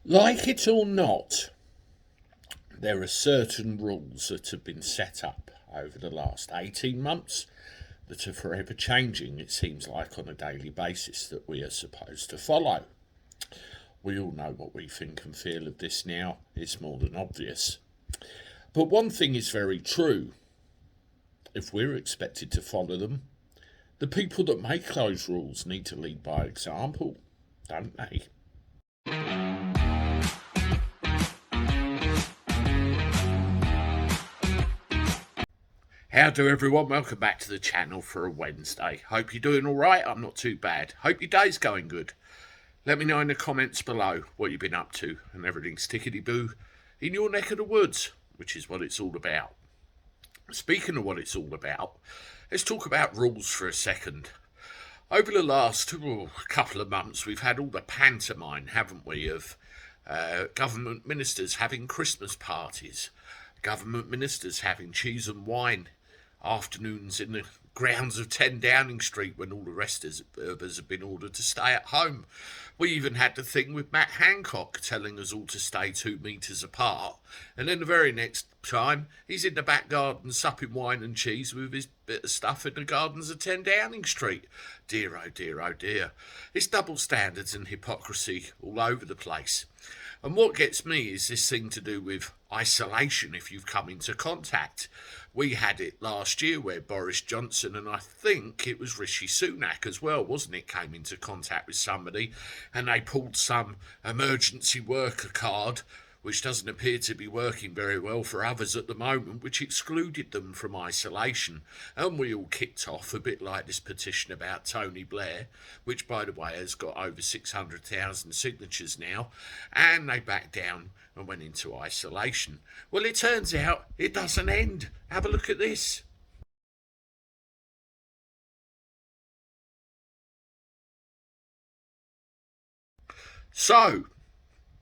Like it or not, there are certain rules that have been set up over the last 18 months that are forever changing, it seems like, on a daily basis that we are supposed to follow. We all know what we think and feel of this now, it's more than obvious. But one thing is very true. If we're expected to follow them, the people that make those rules need to lead by example, don't they? How do everyone? Welcome back to the channel for a Wednesday. Hope you're doing alright, I'm not too bad. Hope your day's going good. Let me know in the comments below what you've been up to and everything's tickety-boo in your neck of the woods, which is what it's all about. Speaking of what it's all about, let's talk about rules for a second. Over the last couple of months, we've had all the pantomime, haven't we, of government ministers having Christmas parties, government ministers having cheese and wine afternoons in the grounds of 10 Downing Street when all the rest of us have been ordered to stay at home. We even had the thing with Matt Hancock telling us all to stay 2 metres apart, and then the very next time he's in the back garden supping wine and cheese with his bit of stuff in the gardens of 10 Downing Street. Dear oh dear oh dear. It's double standards and hypocrisy all over the place. And what gets me is this thing to do with isolation if you've come into contact. We had it last year where Boris Johnson and I think it was Rishi Sunak as well, wasn't it, came into contact with somebody and they pulled some emergency worker card which doesn't appear to be working very well for others at the moment, which excluded them from isolation. And we all kicked off a bit like this petition about Tony Blair, which, by the way, has got over 600,000 signatures now, and they backed down and went into isolation. Well, it turns out it doesn't end. Have a look at this. So,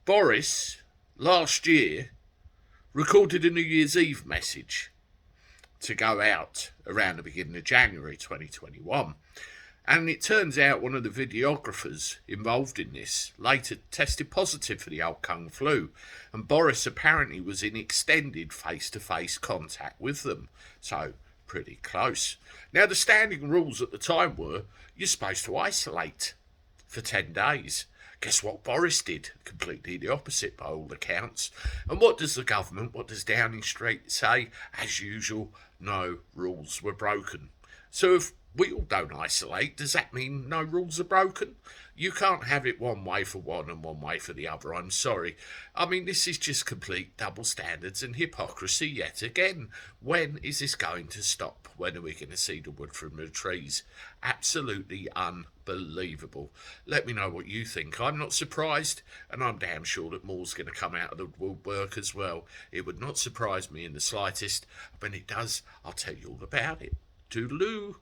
Boris last year recorded a New Year's Eve message to go out around the beginning of January 2021. And it turns out one of the videographers involved in this later tested positive for the old Kung flu. And Boris apparently was in extended face-to-face contact with them. So, pretty close. Now, the standing rules at the time were you're supposed to isolate for 10 days. Guess what Boris did? Completely the opposite by all accounts. And what does the government, what does Downing Street say? As usual, no rules were broken. So if we all don't isolate, does that mean no rules are broken? You can't have it one way for one and one way for the other, I'm sorry. I mean, this is just complete double standards and hypocrisy yet again. When is this going to stop? When are we going to see the wood from the trees? Absolutely unbelievable. Let me know what you think. I'm not surprised, and I'm damn sure that more's going to come out of the woodwork as well. It would not surprise me in the slightest. When it does, I'll tell you all about it. Toodaloo.